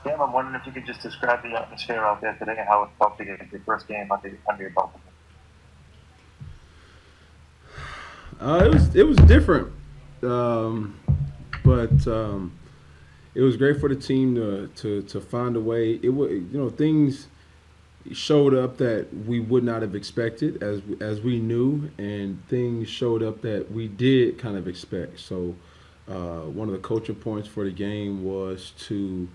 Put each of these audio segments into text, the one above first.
Cam, I'm wondering if you could just describe the atmosphere out there today and how it felt to get your first game under your belt. It was different, um, but it was great for the team to find a way. It was things showed up that we would not have expected as we knew, and things showed up that we did kind of expect. So one of the coaching points for the game was to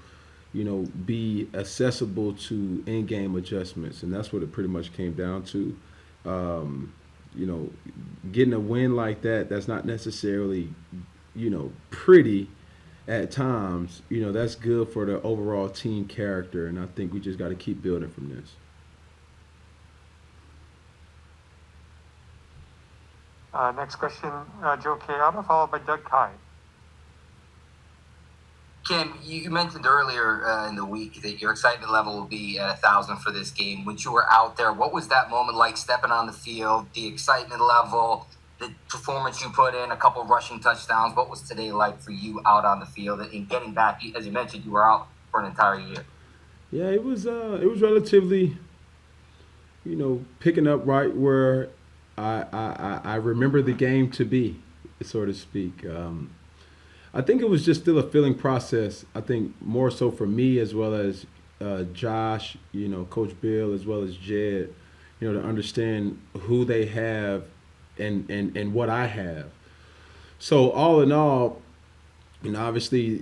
be accessible to in-game adjustments, and that's what it pretty much came down to. Um, you know, Getting a win like that, that's not necessarily, pretty at times. That's good for the overall team character, and I think we just got to keep building from this. Next question, Joe Kayada, followed by Doug Kai. Kim, you mentioned earlier in the week that your excitement level will be at 1,000 for this game. When you were out there, what was that moment like stepping on the field, the excitement level, the performance you put in, a couple of rushing touchdowns? What was today like for you out on the field and getting back? As you mentioned, you were out for an entire year. Yeah, it was relatively, picking up right where I remember the game to be, so to speak. I think it was just still a feeling process. I think more so for me as well as Josh, Coach Bill, as well as Jed, to understand who they have and what I have. So all in all, obviously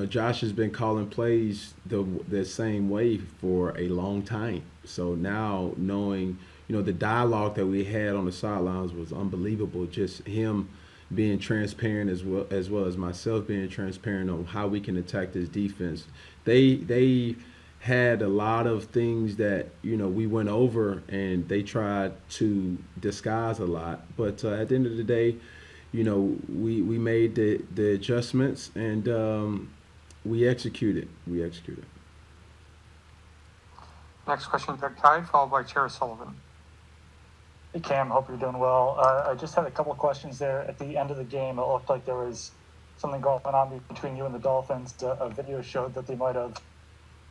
Josh has been calling plays the same way for a long time. So now knowing, the dialogue that we had on the sidelines was unbelievable. Just him being transparent as well as myself being transparent on how we can attack this defense. They had a lot of things that we went over, and they tried to disguise a lot. But at the end of the day, we made the adjustments, and we executed. We executed. Next question, Doug Kai, followed by Chair Sullivan. Hey Cam, hope you're doing well. I just had a couple of questions there. At the end of the game, it looked like there was something going on between you and the Dolphins. A video showed that they might have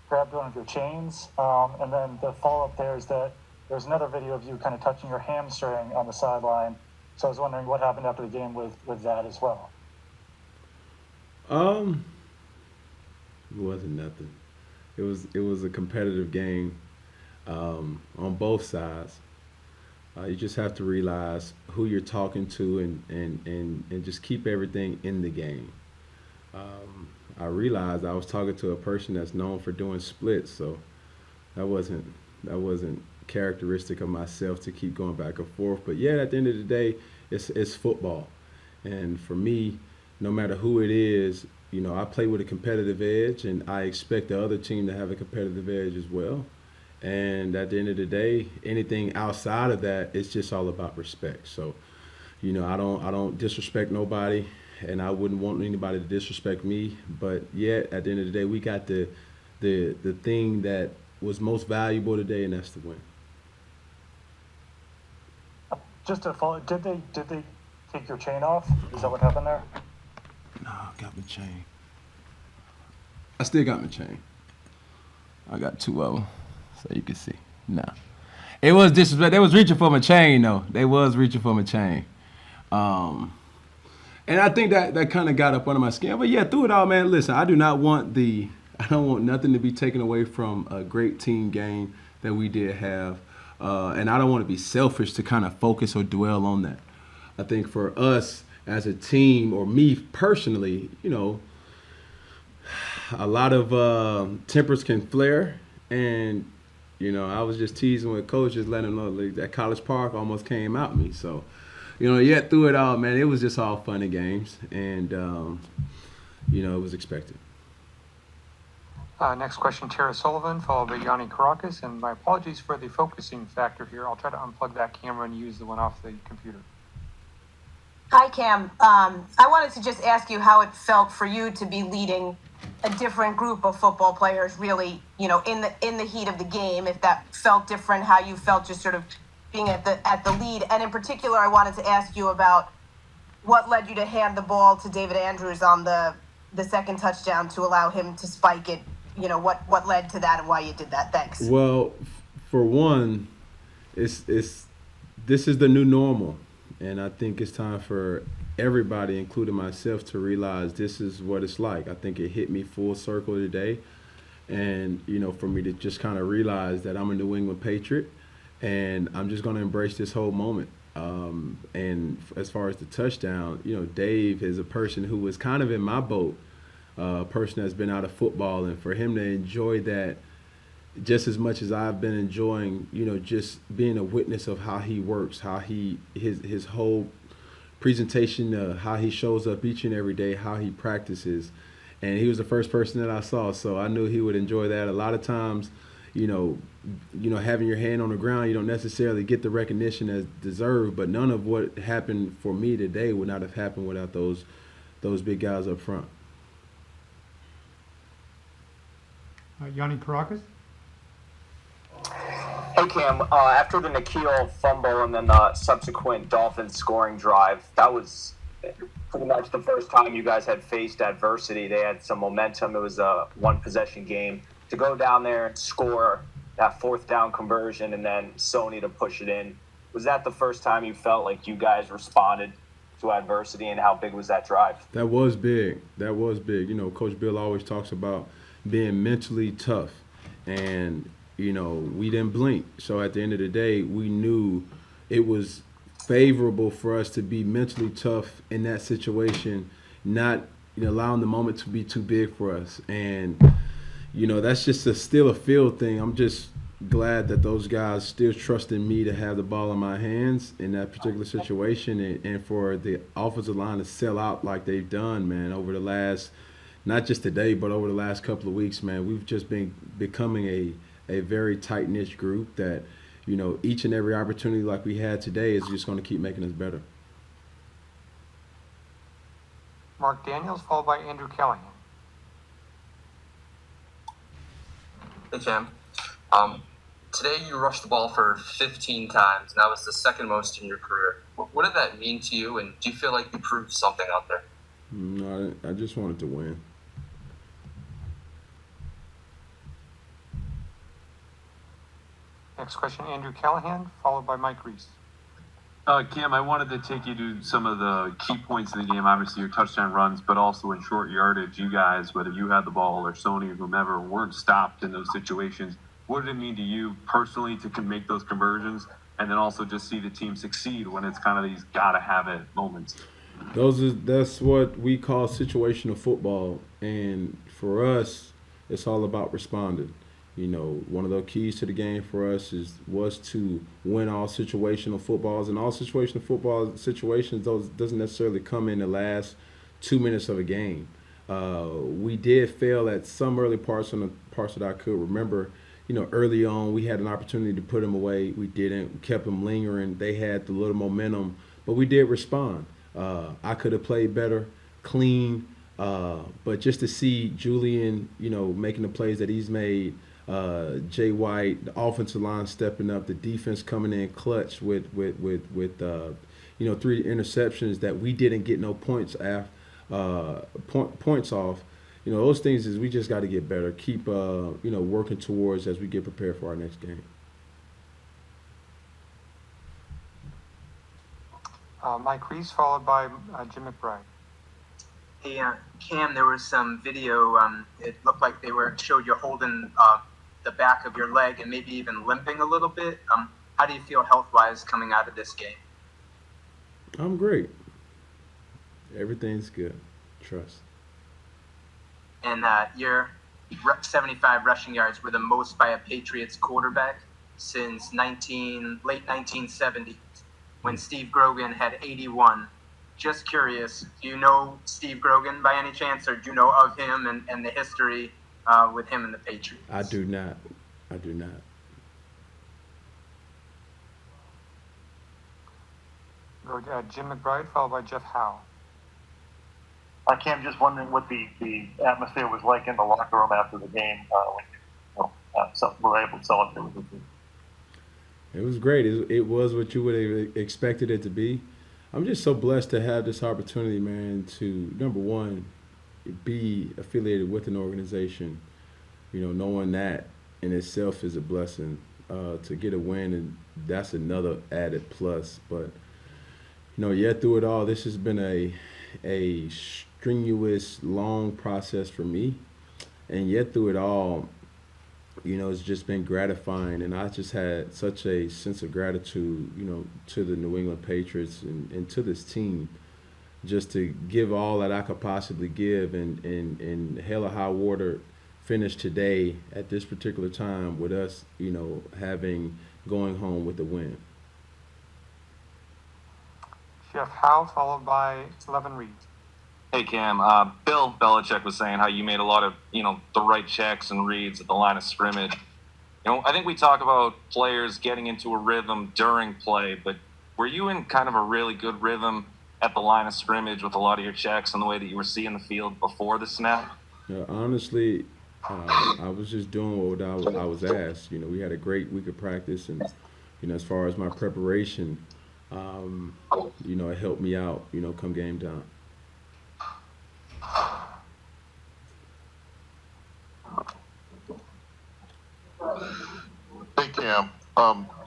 grabbed one of your chains. And then the follow-up there is that there's another video of you kind of touching your hamstring on the sideline. So I was wondering what happened after the game with that as well. Um, it wasn't nothing. It was a competitive game on both sides. You just have to realize who you're talking to, and just keep everything in the game. I realized I was talking to a person that's known for doing splits, so that wasn't that wasn't characteristic of myself to keep going back and forth. But yeah, at the end of the day, it's football, and for me, no matter who it is, I play with a competitive edge, and I expect the other team to have a competitive edge as well. And at the end of the day, anything outside of that, it's just all about respect. So, I don't disrespect nobody, and I wouldn't want anybody to disrespect me. But yet, at the end of the day, we got the thing that was most valuable today, and that's the win. Just to follow, did they take your chain off? Is that what happened there? No, I got my chain. I still got my chain. I got two of them, so you can see. No, it was disrespect. They was reaching for my chain, though. They was reaching for my chain. And I think that kind of got up under my skin. But yeah, through it all, man. Listen, I don't want nothing to be taken away from a great team game that we did have, and I don't want to be selfish to kind of focus or dwell on that. I think for us as a team, or me personally, a lot of tempers can flare, and I was just teasing with coach, just letting him know like, that College Park almost came out me. So, yet through it all, man, it was just all fun and games, and it was expected. Next question, Tara Sullivan, followed by Yanni Caracas. And my apologies for the focusing factor here. I'll try to unplug that camera and use the one off the computer. Hi, Cam. I wanted to just ask you how it felt for you to be leading a different group of football players, really, in the heat of the game. If that felt different, how you felt just sort of being at the lead, and in particular, I wanted to ask you about what led you to hand the ball to David Andrews on the the second touchdown to allow him to spike it. You know, what led to that and why you did that? Thanks. Well, for one, it's this is the new normal, and I think it's time for everybody, including myself, to realize this is what it's like. I think it hit me full circle today, and for me to just kind of realize that I'm a New England Patriot, and I'm just going to embrace this whole moment. And as far as the touchdown, Dave is a person who was kind of in my boat, a person that's been out of football, and for him to enjoy that just as much as I've been enjoying, just being a witness of how he works, how his whole presentation, how he shows up each and every day, how he practices. And he was the first person that I saw, so I knew he would enjoy that. A lot of times, having your hand on the ground, you don't necessarily get the recognition as deserved, but none of what happened for me today would not have happened without those big guys up front. Yanni Caracas? Hey Cam, after the Nikhil fumble and then the subsequent Dolphins scoring drive, that was pretty much the first time you guys had faced adversity. They had some momentum. It was a one-possession game. To go down there and score that fourth down conversion and then Sony to push it in, was that the first time you felt like you guys responded to adversity, and how big was that drive? That was big. Coach Bill always talks about being mentally tough, and we didn't blink. So at the end of the day, we knew it was favorable for us to be mentally tough in that situation, not allowing the moment to be too big for us. And that's just still a field thing. I'm just glad that those guys still trusted me to have the ball in my hands in that particular situation, and for the offensive line to sell out like they've done, man, over the last, not just today, but over the last couple of weeks, man. We've just been becoming a very tight-knit group that, each and every opportunity like we had today is just going to keep making us better. Mark Daniels, followed by Andrew Callahan. Hey, Cam. Today you rushed the ball for 15 times, and that was the second most in your career. What did that mean to you, and do you feel like you proved something out there? No, I just wanted to win. Next question, Andrew Callahan, followed by Mike Reese. Cam, I wanted to take you to some of the key points in the game. Obviously, your touchdown runs, but also in short yardage, you guys, whether you had the ball or Sony or whomever, weren't stopped in those situations. What did it mean to you personally to make those conversions, and then also just see the team succeed when it's kind of these gotta-have-it moments? That's what we call situational football, and for us, it's all about responding. One of the keys to the game for us was to win all situational footballs, and all situational football situations doesn't necessarily come in the last 2 minutes of a game. We did fail at some early parts that I could remember. Early on we had an opportunity to put them away. We didn't. We kept them lingering. They had the little momentum, but we did respond. I could have played better, clean, but just to see Julian, making the plays that he's made. Jay White, the offensive line stepping up, the defense coming in clutch with 3 interceptions that we didn't get no points points off. Those things is we just got to get better, keep working towards as we get prepared for our next game. Mike Reese, followed by Jim McBride. Hey, Cam, there was some video. It looked like showed you holding the back of your leg and maybe even limping a little bit. How do you feel health-wise coming out of this game? I'm great. Everything's good. Trust. And your 75 rushing yards were the most by a Patriots quarterback since late 1970s, when Steve Grogan had 81. Just curious, do you know Steve Grogan by any chance, or do you know of him and the history with him and the Patriots? I do not. Go Jim McBride, followed by Jeff Howe. Cam, just wondering what the atmosphere was like in the locker room after the game when were able to celebrate with the team. It was great. It was what you would have expected it to be. I'm just so blessed to have this opportunity, man, to, number one, be affiliated with an organization, knowing that in itself is a blessing. To get a win, and that's another added plus. But yet through it all, this has been a strenuous, long process for me, and yet through it all, it's just been gratifying, and I just had such a sense of gratitude, to the New England Patriots and to this team, just to give all that I could possibly give, and hell or high water, finish today at this particular time with us, going home with a win. Jeff Howe, followed by Levin Reed. Hey Cam, Bill Belichick was saying how you made a lot of the right checks and reads at the line of scrimmage. I think we talk about players getting into a rhythm during play, but were you in kind of a really good rhythm at the line of scrimmage with a lot of your checks and the way that you were seeing the field before the snap? Honestly, I was just doing what I was asked. We had a great week of practice, and as far as my preparation, it helped me out. Come game time. Hey Cam,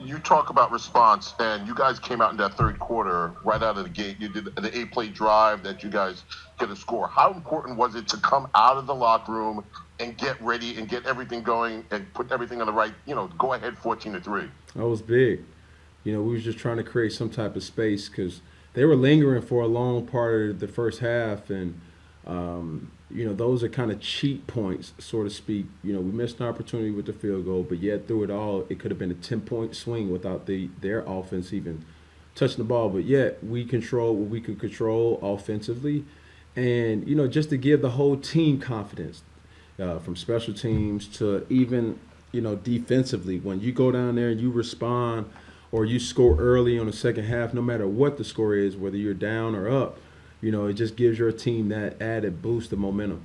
you talk about response, and you guys came out in that third quarter right out of the gate. You did the 8-play drive that you guys get a score. How important was it to come out of the locker room and get ready and get everything going and put everything on the right, go ahead 14-3? That was big. We was just trying to create some type of space because they were lingering for a long part of the first half, and those are kind of cheat points, so to speak. We missed an opportunity with the field goal, but yet through it all, it could have been a 10-point swing without their offense even touching the ball. But yet we controlled what we could control offensively, and just to give the whole team confidence, from special teams to even defensively. When you go down there and you respond, or you score early on the second half, no matter what the score is, whether you're down or up, it just gives your team that added boost of momentum.